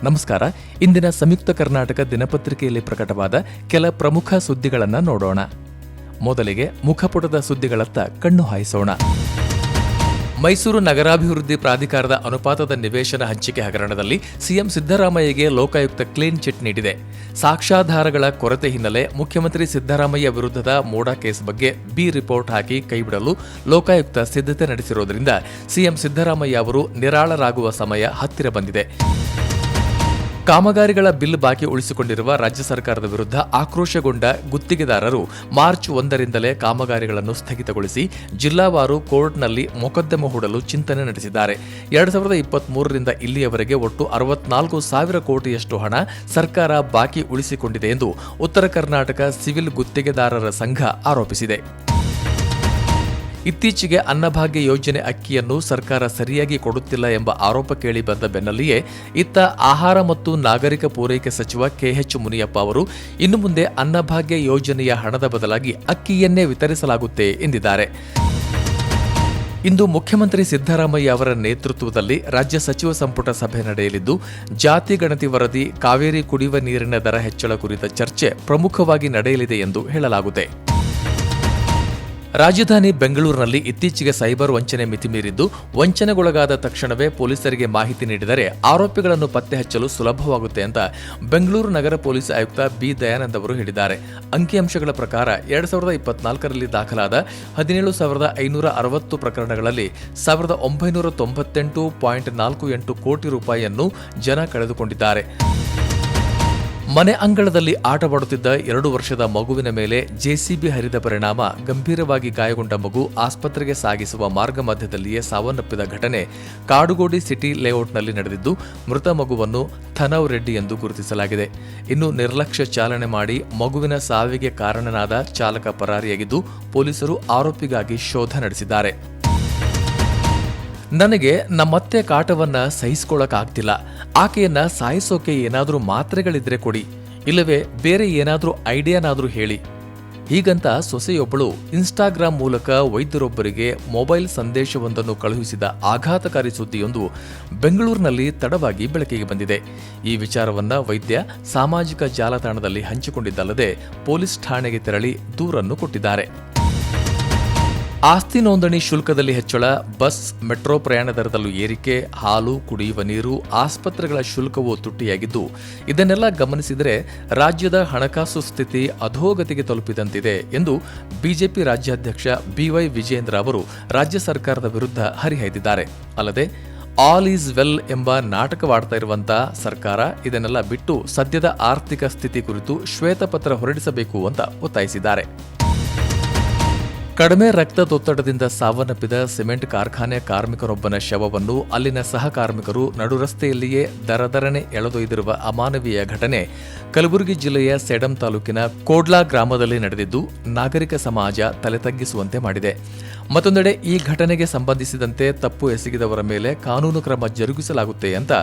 ನಮಸ್ಕಾರ. ಇಂದಿನ ಸಂಯುಕ್ತ ಕರ್ನಾಟಕ ದಿನಪತ್ರಿಕೆಯಲ್ಲಿ ಪ್ರಕಟವಾದ ಕೆಲ ಪ್ರಮುಖ ಸುದ್ದಿಗಳನ್ನು ನೋಡೋಣ. ಮೊದಲಿಗೆ ಮುಖಪುಟದ ಸುದ್ದಿಗಳತ್ತ ಕಣ್ಣು ಹಾಯಿಸೋಣ. ಮೈಸೂರು ನಗರಾಭಿವೃದ್ಧಿ ಪ್ರಾಧಿಕಾರದ ಅನುಪಾತದ ನಿವೇಶನ ಹಂಚಿಕೆ ಹಗರಣದಲ್ಲಿ ಸಿಎಂ ಸಿದ್ದರಾಮಯ್ಯಗೆ ಲೋಕಾಯುಕ್ತ ಕ್ಲೀನ್ ಚಿಟ್ ನೀಡಿದೆ. ಸಾಕ್ಷ್ಯಾಧಾರಗಳ ಕೊರತೆ ಹಿನ್ನೆಲೆ ಮುಖ್ಯಮಂತ್ರಿ ಸಿದ್ದರಾಮಯ್ಯ ವಿರುದ್ಧದ ಮೋಡಾ ಕೇಸ್ ಬಗ್ಗೆ ಬಿ ರಿಪೋರ್ಟ್ ಹಾಕಿ ಕೈಬಿಡಲು ಲೋಕಾಯುಕ್ತ ಸಿದ್ಧತೆ ನಡೆಸಿರುವುದರಿಂದ ಸಿಎಂ ಸಿದ್ದರಾಮಯ್ಯ ಅವರು ನಿರಾಳರಾಗುವ ಸಮಯ ಹತ್ತಿರ ಬಂದಿದೆ. ಕಾಮಗಾರಿಗಳ ಬಿಲ್ ಬಾಕಿ ಉಳಿಸಿಕೊಂಡಿರುವ ರಾಜ್ಯ ಸರ್ಕಾರದ ವಿರುದ್ಧ ಆಕ್ರೋಶಗೊಂಡ ಗುತ್ತಿಗೆದಾರರು ಮಾರ್ಚ್ 1ರಿಂದಲೇ ಕಾಮಗಾರಿಗಳನ್ನು ಸ್ಥಗಿತಗೊಳಿಸಿ ಜಿಲ್ಲಾವಾರು ಕೋರ್ಟ್ನಲ್ಲಿ ಮೊಕದ್ದಮೆ ಹೂಡಲು ಚಿಂತನೆ ನಡೆಸಿದ್ದಾರೆ. 2023ರಿಂದ ಇಲ್ಲಿಯವರೆಗೆ ಒಟ್ಟು 64,000 ಕೋಟಿಯಷ್ಟು ಹಣ ಸರ್ಕಾರ ಬಾಕಿ ಉಳಿಸಿಕೊಂಡಿದೆ ಎಂದು ಉತ್ತರ ಕರ್ನಾಟಕ ಸಿವಿಲ್ ಗುತ್ತಿಗೆದಾರರ ಸಂಘ ಆರೋಪಿಸಿದೆ. ಇತ್ತೀಚೆಗೆ ಅನ್ನಭಾಗ್ಯ ಯೋಜನೆ ಅಕ್ಕಿಯನ್ನು ಸರ್ಕಾರ ಸರಿಯಾಗಿ ಕೊಡುತ್ತಿಲ್ಲ ಎಂಬ ಆರೋಪ ಕೇಳಿ ಬಂದ ಬೆನ್ನಲ್ಲಿಯೇ ಇತ್ತ ಆಹಾರ ಮತ್ತು ನಾಗರಿಕ ಪೂರೈಕೆ ಸಚಿವ ಕೆಎಚ್ ಮುನಿಯಪ್ಪ ಅವರು ಇನ್ನು ಮುಂದೆ ಅನ್ನಭಾಗ್ಯ ಯೋಜನೆಯ ಹಣದ ಬದಲಾಗಿ ಅಕ್ಕಿಯನ್ನೇ ವಿತರಿಸಲಾಗುತ್ತೆ ಎಂದಿದ್ದಾರೆ. ಇಂದು ಮುಖ್ಯಮಂತ್ರಿ ಸಿದ್ದರಾಮಯ್ಯ ಅವರ ನೇತೃತ್ವದಲ್ಲಿ ರಾಜ್ಯ ಸಚಿವ ಸಂಪುಟ ಸಭೆ ನಡೆಯಲಿದ್ದು, ಜಾತಿ ಗಣತಿ ವರದಿ, ಕಾವೇರಿ ಕುಡಿಯುವ ನೀರಿನ ದರ ಹೆಚ್ಚಳ ಕುರಿತ ಚರ್ಚೆ ಪ್ರಮುಖವಾಗಿ ನಡೆಯಲಿದೆ ಎಂದು ಹೇಳಲಾಗಿದೆ. ರಾಜಧಾನಿ ಬೆಂಗಳೂರಿನಲ್ಲಿ ಇತ್ತೀಚೆಗೆ ಸೈಬರ್ ವಂಚನೆ ಮಿತಿಮೀರಿದ್ದು, ವಂಚನೆಗೊಳಗಾದ ತಕ್ಷಣವೇ ಪೊಲೀಸರಿಗೆ ಮಾಹಿತಿ ನೀಡಿದರೆ ಆರೋಪಿಗಳನ್ನು ಪತ್ತೆ ಹಚ್ಚಲು ಸುಲಭವಾಗುತ್ತೆ ಅಂತ ಬೆಂಗಳೂರು ನಗರ ಪೊಲೀಸ್ ಆಯುಕ್ತ ಬಿ ದಯಾನಂದ್ ಅವರು ಹೇಳಿದ್ದಾರೆ. ಅಂಕಿಅಂಶಗಳ ಪ್ರಕಾರ 2024ರಲ್ಲಿ ದಾಖಲಾದ 17,560 ಪ್ರಕರಣಗಳಲ್ಲಿ 1,998.48 ಕೋಟಿ ರೂಪಾಯಿಯನ್ನು ಜನ ಕಳೆದುಕೊಂಡಿದ್ದಾರೆ. ಮನೆ ಅಂಗಳದಲ್ಲಿ ಆಟವಾಡುತ್ತಿದ್ದ 2 ವರ್ಷದ ಮಗುವಿನ ಮೇಲೆ ಜೆಸಿಬಿ ಹರಿದ ಪರಿಣಾಮ ಗಂಭೀರವಾಗಿ ಗಾಯಗೊಂಡ ಮಗು ಆಸ್ಪತ್ರೆಗೆ ಸಾಗಿಸುವ ಮಾರ್ಗ ಮಧ್ಯದಲ್ಲಿಯೇ ಸಾವನ್ನಪ್ಪಿದ ಘಟನೆ ಕಾಡುಗೋಡಿ ಸಿಟಿ ಲೇಔಟ್ನಲ್ಲಿ ನಡೆದಿದ್ದು, ಮೃತ ಮಗುವನ್ನು ಥನವ್ ರೆಡ್ಡಿ ಎಂದು ಗುರುತಿಸಲಾಗಿದೆ. ಇನ್ನು ನಿರ್ಲಕ್ಷ್ಯ ಚಾಲನೆ ಮಾಡಿ ಮಗುವಿನ ಸಾವಿಗೆ ಕಾರಣನಾದ ಚಾಲಕ ಪರಾರಿಯಾಗಿದ್ದು, ಪೊಲೀಸರು ಆರೋಪಿಗಾಗಿ ಶೋಧ ನಡೆಸಿದ್ದಾರೆ. ನನಗೆ ನಮ್ಮತ್ತೆ ಕಾಟವನ್ನ ಸಹಿಸಿಕೊಳ್ಳಕ್ಕಾಗ್ತಿಲ್ಲ. ಆಕೆಯನ್ನ ಸಾಯಿಸೋಕೆ ಏನಾದರೂ ಮಾತ್ರೆಗಳಿದ್ರೆ ಕೊಡಿ, ಇಲ್ಲವೇ ಬೇರೆ ಏನಾದರೂ ಐಡಿಯಾನಾದರೂ ಹೇಳಿ. ಹೀಗಂತ ಸೊಸೆಯೊಬ್ಬಳು ಇನ್ಸ್ಟಾಗ್ರಾಂ ಮೂಲಕ ವೈದ್ಯರೊಬ್ಬರಿಗೆ ಮೊಬೈಲ್ ಸಂದೇಶವೊಂದನ್ನು ಕಳುಹಿಸಿದ ಆಘಾತಕಾರಿ ಸುದ್ದಿಯೊಂದು ಬೆಂಗಳೂರಿನಲ್ಲಿ ತಡವಾಗಿ ಬೆಳಕಿಗೆ ಬಂದಿದೆ. ಈ ವಿಚಾರವನ್ನ ವೈದ್ಯ ಸಾಮಾಜಿಕ ಜಾಲತಾಣದಲ್ಲಿ ಹಂಚಿಕೊಂಡಿದ್ದಲ್ಲದೆ ಪೊಲೀಸ್ ಠಾಣೆಗೆ ತೆರಳಿ ದೂರನ್ನು ಕೊಟ್ಟಿದ್ದಾರೆ. ಆಸ್ತಿ ನೋಂದಣಿ ಶುಲ್ಕದಲ್ಲಿ ಹೆಚ್ಚಳ, ಬಸ್, ಮೆಟ್ರೋ ಪ್ರಯಾಣ ದರದಲ್ಲೂ ಏರಿಕೆ, ಹಾಲು, ಕುಡಿಯುವ ನೀರು, ಆಸ್ಪತ್ರೆಗಳ ಶುಲ್ಕವೂ ತುಟ್ಟಿಯಾಗಿದ್ದು, ಇದನ್ನೆಲ್ಲ ಗಮನಿಸಿದರೆ ರಾಜ್ಯದ ಹಣಕಾಸು ಸ್ಥಿತಿ ಅಧೋಗತಿಗೆ ತಲುಪಿದಂತಿದೆ ಎಂದು ಬಿಜೆಪಿ ರಾಜ್ಯಾಧ್ಯಕ್ಷ ಬಿವೈ ವಿಜಯೇಂದ್ರ ಅವರು ರಾಜ್ಯ ಸರ್ಕಾರದ ವಿರುದ್ಧ ಹರಿಹಾಯ್ದಿದ್ದಾರೆ. ಅಲ್ಲದೆ ಆಲ್ ಈಸ್ ವೆಲ್ ಎಂಬ ನಾಟಕವಾಡ್ತಾ ಇರುವಂತಹ ಸರ್ಕಾರ ಇದನ್ನೆಲ್ಲ ಬಿಟ್ಟು ಸದ್ಯದ ಆರ್ಥಿಕ ಸ್ಥಿತಿ ಕುರಿತು ಶ್ವೇತಪತ್ರ ಹೊರಡಿಸಬೇಕು ಅಂತ ಒತ್ತಾಯಿಸಿದ್ದಾರೆ. ಕಡಿಮೆ ರಕ್ತದೊತ್ತಡದಿಂದ ಸಾವನ್ನಪ್ಪಿದ ಸಿಮೆಂಟ್ ಕಾರ್ಖಾನೆ ಕಾರ್ಮಿಕರೊಬ್ಬನ ಶವವನ್ನು ಅಲ್ಲಿನ ಸಹ ಕಾರ್ಮಿಕರು ನಡುರಸ್ತೆಯಲ್ಲಿಯೇ ದರದರನೆ ಎಳೆದೊಯ್ದಿರುವ ಅಮಾನವೀಯ ಘಟನೆ ಕಲಬುರಗಿ ಜಿಲ್ಲೆಯ ಸೇಡಂ ತಾಲೂಕಿನ ಕೋಡ್ಲಾ ಗ್ರಾಮದಲ್ಲಿ ನಡೆದಿದ್ದು, ನಾಗರಿಕ ಸಮಾಜ ತಲೆತಗ್ಗಿಸುವಂತೆ ಮಾಡಿದೆ. ಮತ್ತೊಂದೆಡೆ ಈ ಘಟನೆಗೆ ಸಂಬಂಧಿಸಿದಂತೆ ತಪ್ಪು ಎಸಗಿದವರ ಮೇಲೆ ಕಾನೂನು ಕ್ರಮ ಜರುಗಿಸಲಾಗುತ್ತೆ ಅಂತ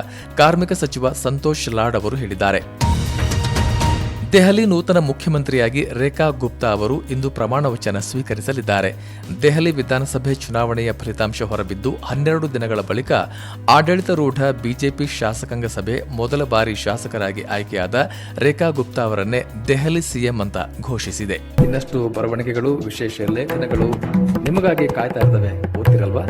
ಕಾರ್ಮಿಕ ಸಚಿವ ಸಂತೋಷ್ ಲಾಡ್ ಅವರು ಹೇಳಿದ್ದಾರೆ. ದೆಹಲಿ ನೂತನ ಮುಖ್ಯಮಂತ್ರಿಯಾಗಿ ರೇಖಾ ಗುಪ್ತಾ ಅವರು ಇಂದು ಪ್ರಮಾಣ ವಚನ ಸ್ವೀಕರಿಸಲಿದ್ದಾರೆ. ದೆಹಲಿ ವಿಧಾನಸಭೆ ಚುನಾವಣೆಯ ಫಲಿತಾಂಶ ಹೊರಬಿದ್ದು 12 ದಿನಗಳ ಬಳಿಕ ಆಡಳಿತಾರೂಢ ಬಿಜೆಪಿ ಶಾಸಕಾಂಗ ಸಭೆ ಮೊದಲ ಬಾರಿ ಶಾಸಕರಾಗಿ ಆಯ್ಕೆಯಾದ ರೇಖಾ ಗುಪ್ತಾ ಅವರನ್ನೇ ದೆಹಲಿ ಸಿಎಂ ಅಂತ ಘೋಷಿಸಿದೆ. ಇನ್ನಷ್ಟು ಬರವಣಿಗೆಗಳು, ವಿಶೇಷ ಲೇಖನಗಳು ನಿಮಗಾಗಿ ಕಾಯ್ತಾ ಇರ್ತವೆ, ಓದ್ತಿರಲ್ವಾ?